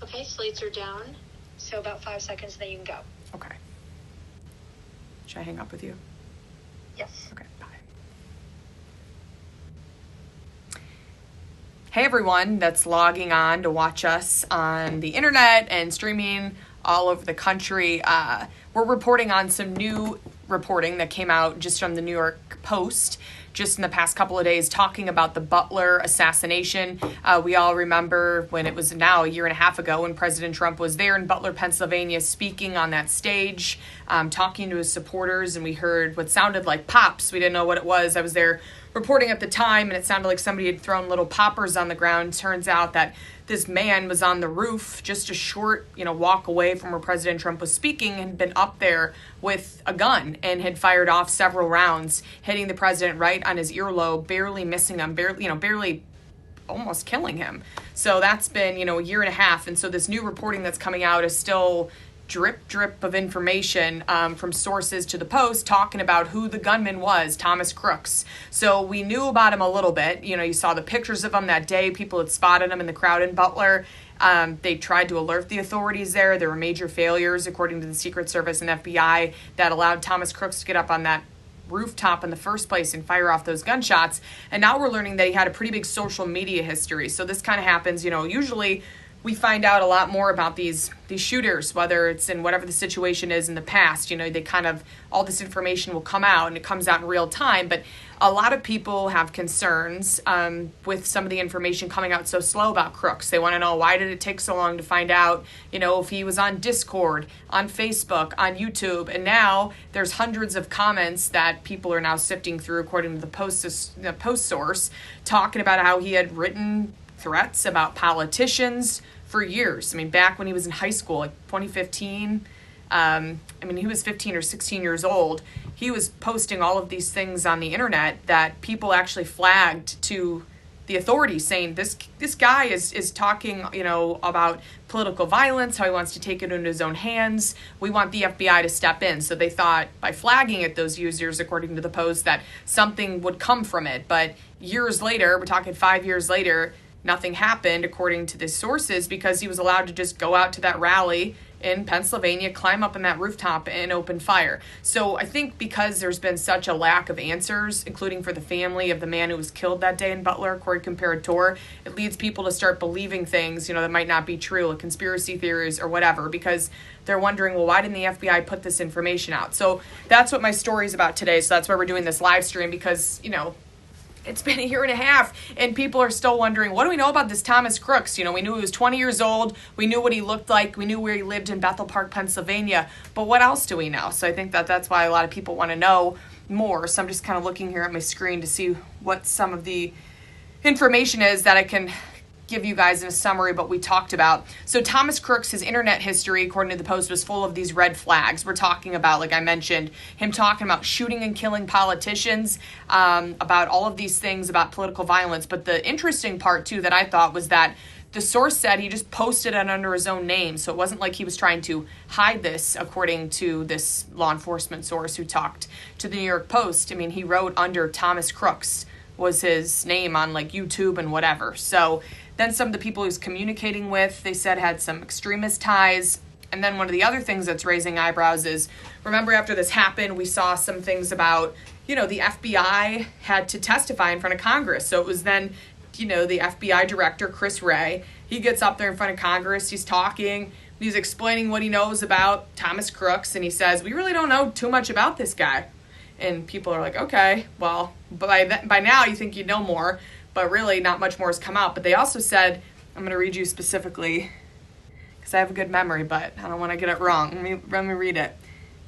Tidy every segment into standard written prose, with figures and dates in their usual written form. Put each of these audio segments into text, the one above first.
Okay, slates are down. So about 5 seconds, then you can go. Okay. Should I hang up with you? Yes. Okay, bye. Hey everyone that's logging on to watch us on the internet and streaming all over the country. We're reporting on some new reporting that came out just from the New York Post just in the past couple of days, talking about the Butler assassination. We all remember when it was now a year and a half ago when President Trump was there in Butler, Pennsylvania, speaking on that stage, talking to his supporters, and we heard what sounded like pops. We didn't know what it was. I was there reporting at the time, and it sounded like somebody had thrown little poppers on the ground. Turns out that this man was on the roof just a short, walk away from where President Trump was speaking, and had been up there with a gun and had fired off several rounds, hitting the president right on his earlobe, barely missing him, barely almost killing him. So that's been, a year and a half. And so this new reporting that's coming out is still drip of information from sources to the Post talking about who the gunman was, Thomas Crooks. So we knew about him a little bit. You saw the pictures of him that day. People had spotted him in the crowd in Butler. They tried to alert the authorities there. There were major failures, according to the Secret Service and FBI, that allowed Thomas Crooks to get up on that rooftop in the first place and fire off those gunshots. And now we're learning that he had a pretty big social media history. So this kind of happens, usually we find out a lot more about these shooters, whether it's in whatever the situation is in the past. They kind of, all this information will come out and it comes out in real time. But a lot of people have concerns with some of the information coming out so slow about Crooks. They want to know, why did it take so long to find out, if he was on Discord, on Facebook, on YouTube. And now there's hundreds of comments that people are now sifting through, according to the Post source, talking about how he had written threats about politicians for years. Back when he was in high school, like 2015, he was 15 or 16 years old. He was posting all of these things on the internet that people actually flagged to the authorities, saying this guy is talking, about political violence, how he wants to take it into his own hands. We want the FBI to step in. So they thought by flagging it, those users, according to the Post, that something would come from it. But years later, we're talking 5 years later, nothing happened, according to the sources, because he was allowed to just go out to that rally in Pennsylvania, climb up on that rooftop, and open fire. So I think because there's been such a lack of answers, including for the family of the man who was killed that day in Butler, according to Comparator, it leads people to start believing things, that might not be true, like conspiracy theories or whatever, because they're wondering, well, why didn't the FBI put this information out? So that's what my story is about today. So that's why we're doing this live stream, because, it's been a year and a half, and people are still wondering, what do we know about this Thomas Crooks? We knew he was 20 years old. We knew what he looked like. We knew where he lived in Bethel Park, Pennsylvania. But what else do we know? So I think that's why a lot of people want to know more. So I'm just kind of looking here at my screen to see what some of the information is that I can give you guys in a summary, but we talked about. So Thomas Crooks, his internet history, according to the Post, was full of these red flags. We're talking about, like I mentioned, him talking about shooting and killing politicians, about all of these things about political violence. But the interesting part, too, that I thought was that the source said he just posted it under his own name. So it wasn't like he was trying to hide this, according to this law enforcement source who talked to the New York Post. He wrote under Thomas Crooks was his name on like YouTube and whatever. So then some of the people he was communicating with, they said had some extremist ties. And then one of the other things that's raising eyebrows is, remember after this happened, we saw some things about, the FBI had to testify in front of Congress. So it was then, the FBI director, Chris Wray, he gets up there in front of Congress, he's talking, he's explaining what he knows about Thomas Crooks, and he says, we really don't know too much about this guy. And people are like, okay, well, by now you think you know more, but really not much more has come out. But they also said, I'm going to read you specifically, because I have a good memory, but I don't want to get it wrong. Let me read it.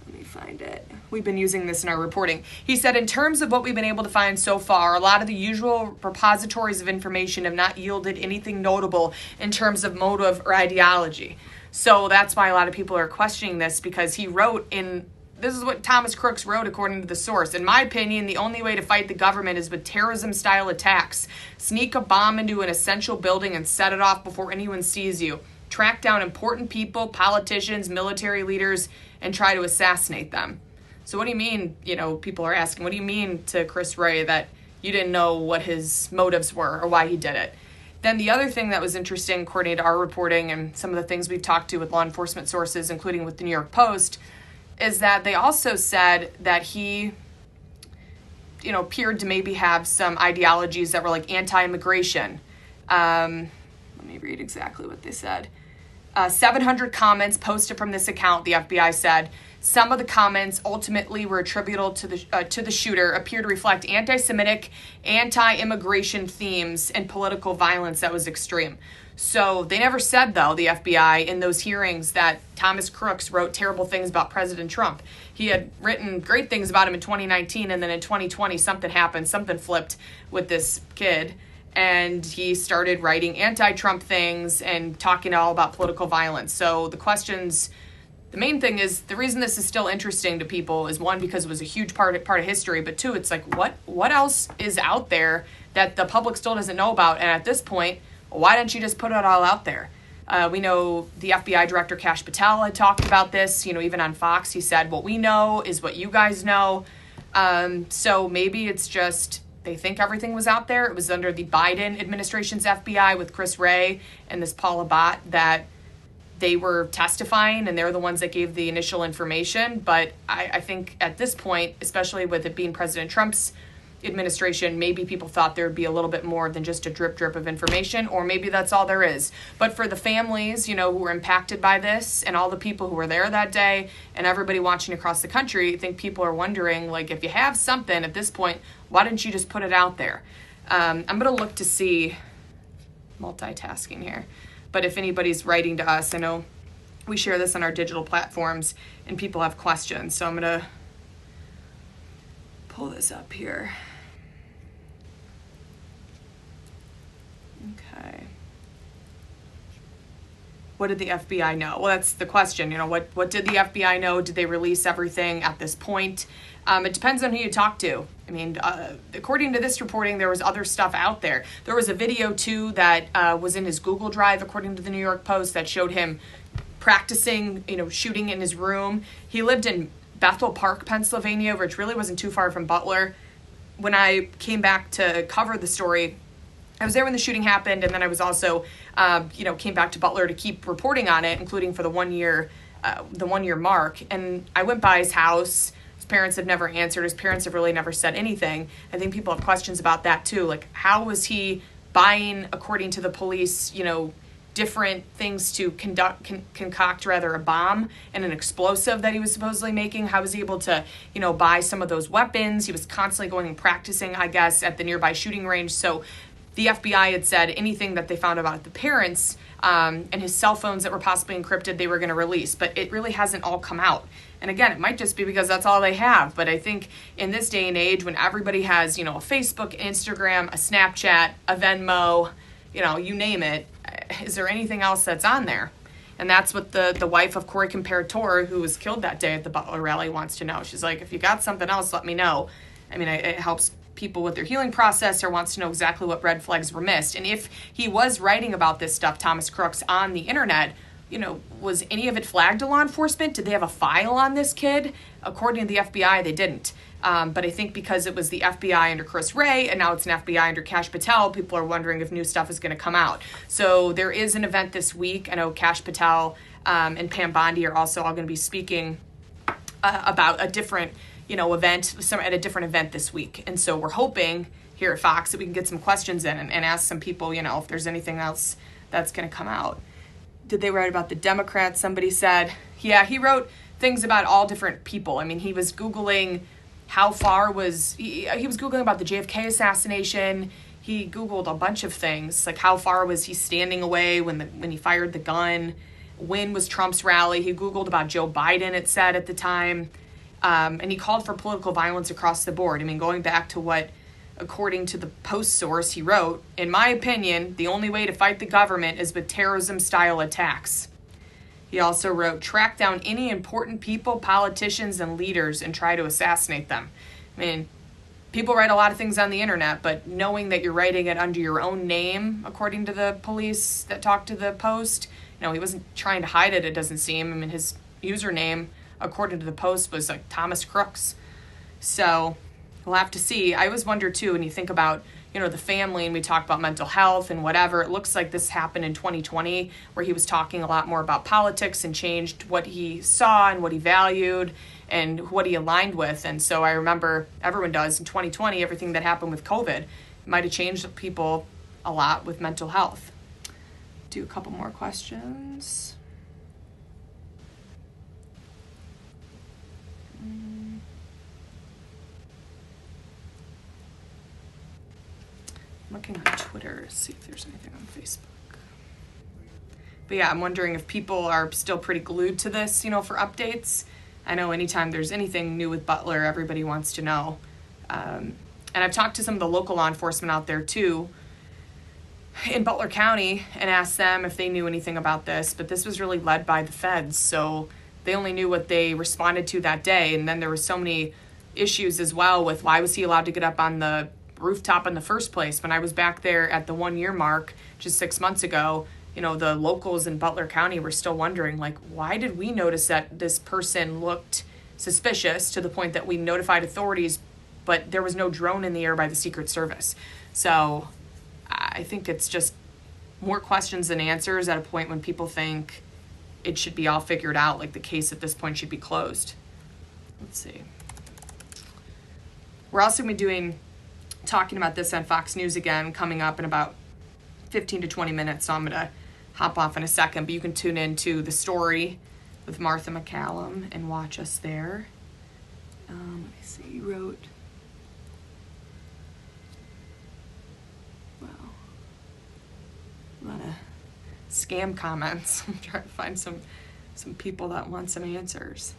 Let me find it. We've been using this in our reporting. He said, in terms of what we've been able to find so far, a lot of the usual repositories of information have not yielded anything notable in terms of motive or ideology. So that's why a lot of people are questioning this, because he wrote in, this is what Thomas Crooks wrote according to the source. In my opinion, the only way to fight the government is with terrorism-style attacks. Sneak a bomb into an essential building and set it off before anyone sees you. Track down important people, politicians, military leaders, and try to assassinate them. So what do you mean, people are asking, what do you mean to Chris Wray that you didn't know what his motives were or why he did it? Then the other thing that was interesting, according to our reporting and some of the things we've talked to with law enforcement sources, including with the New York Post, is that they also said that he, appeared to maybe have some ideologies that were like anti-immigration. Let me read exactly what they said. 700 comments posted from this account, the FBI said. Some of the comments ultimately were attributable to the shooter, appear to reflect anti-Semitic, anti-immigration themes and political violence that was extreme. So they never said, though, the FBI, in those hearings that Thomas Crooks wrote terrible things about President Trump. He had written great things about him in 2019, and then in 2020 something happened, something flipped with this kid, and he started writing anti-Trump things and talking all about political violence. So the main thing is, the reason this is still interesting to people is, one, because it was a huge part of history, but two, it's like, what else is out there that the public still doesn't know about? And at this point, why don't you just put it all out there? We know the FBI director, Kash Patel, had talked about this, even on Fox. He said, what we know is what you guys know. So maybe it's just they think everything was out there. It was under the Biden administration's FBI with Chris Wray and this Paul Abbott that they were testifying, and they're the ones that gave the initial information. But I think at this point, especially with it being President Trump's administration, maybe people thought there would be a little bit more than just a drip of information, or maybe that's all there is. But for the families, who were impacted by this, and all the people who were there that day, and everybody watching across the country, I think people are wondering, like, if you have something at this point, why didn't you just put it out there? I'm going to look to see, multitasking here, but if anybody's writing to us, I know we share this on our digital platforms, and people have questions, so I'm going to pull this up here. Okay. What did the FBI know? Well, that's the question. What did the FBI know? Did they release everything at this point? It depends on who you talk to. I mean, according to this reporting, there was other stuff out there. There was a video, too, that was in his Google Drive, according to the New York Post, that showed him practicing, shooting in his room. He lived in Bethel Park, Pennsylvania, which really wasn't too far from Butler. When I came back to cover the story, I was there when the shooting happened, and then I was also, came back to Butler to keep reporting on it, including for the 1 year mark. And I went by his house. His parents have never answered. His parents have really never said anything. I think people have questions about that too. Like, how was he buying, according to the police, different things to concoct a bomb and an explosive that he was supposedly making? How was he able to, buy some of those weapons? He was constantly going and practicing, I guess, at the nearby shooting range. So the FBI had said anything that they found about the parents and his cell phones that were possibly encrypted, they were going to release. But it really hasn't all come out. And again, it might just be because that's all they have. But I think in this day and age, when everybody has, a Facebook, Instagram, a Snapchat, a Venmo, you name it, is there anything else that's on there? And that's what the wife of Corey Comparator, who was killed that day at the Butler rally, wants to know. She's like, if you got something else, let me know. I mean, it helps people with their healing process, or wants to know exactly what red flags were missed. And if he was writing about this stuff, Thomas Crooks, on the internet, was any of it flagged to law enforcement? Did they have a file on this kid? According to the FBI, they didn't. But I think because it was the FBI under Chris Wray, and now it's an FBI under Kash Patel, people are wondering if new stuff is going to come out. So there is an event this week. I know Kash Patel and Pam Bondi are also all going to be speaking about a different event, at a different event this week. And so we're hoping here at Fox that we can get some questions in and ask some people, if there's anything else that's going to come out. Did they write about the Democrats? Somebody said, yeah, he wrote things about all different people. I mean, he was Googling how far was, he was Googling about the JFK assassination. He Googled a bunch of things, like how far was he standing away when he fired the gun? When was Trump's rally? He Googled about Joe Biden, it said at the time. And he called for political violence across the board. I mean, going back to what, according to the Post source, he wrote, in my opinion, the only way to fight the government is with terrorism-style attacks. He also wrote, track down any important people, politicians, and leaders and try to assassinate them. I mean, people write a lot of things on the internet, but knowing that you're writing it under your own name, according to the police that talked to the Post, he wasn't trying to hide it, it doesn't seem. I mean, his username, according to the Post, was like Thomas Crooks. So we'll have to see. I always wonder, too, when you think about, the family, and we talk about mental health and whatever. It looks like this happened in 2020, where he was talking a lot more about politics and changed what he saw and what he valued and what he aligned with. And so I remember, everyone does, in 2020, everything that happened with COVID might have changed people a lot with mental health. Do a couple more questions. Looking on Twitter, see if there's anything on Facebook. But yeah, I'm wondering if people are still pretty glued to this, for updates. I know anytime there's anything new with Butler, everybody wants to know. And I've talked to some of the local law enforcement out there too, in Butler County, and asked them if they knew anything about this. But this was really led by the feds, so they only knew what they responded to that day. And then there were so many issues as well with why was he allowed to get up on the rooftop in the first place. When I was back there at the 1 year mark just 6 months ago, the locals in Butler County were still wondering, like, why did we notice that this person looked suspicious to the point that we notified authorities, but there was no drone in the air by the Secret Service. So I think it's just more questions than answers at a point when people think it should be all figured out, like the case at this point should be closed. Let's see. We're also going to be talking about this on Fox News again, coming up in about 15 to 20 minutes, so I'm going to hop off in a second, but you can tune into The Story with Martha McCallum and watch us there. Let me see, you wrote, wow, a lot of scam comments. I'm trying to find some people that want some answers.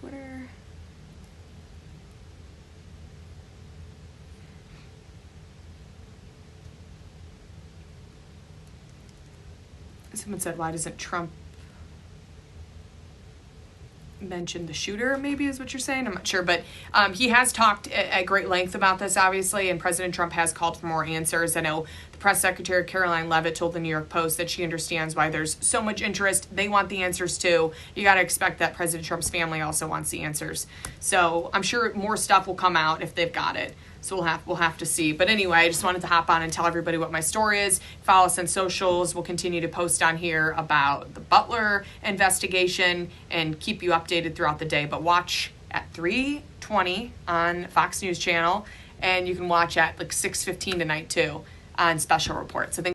Twitter. Someone said, why doesn't Trump mention the shooter, maybe is what you're saying? I'm not sure, but he has talked at great length about this, obviously, and President Trump has called for more answers. I know the press secretary, Caroline Leavitt, told the New York Post that she understands why there's so much interest. They want the answers too. You got to expect that President Trump's family also wants the answers. So I'm sure more stuff will come out if they've got it. So we'll have to see. But anyway, I just wanted to hop on and tell everybody what my story is. Follow us on socials. We'll continue to post on here about the Butler investigation and keep you updated throughout the day. But watch at 3:20 on Fox News Channel, and you can watch at like 6:15 tonight too on special reports. So thanks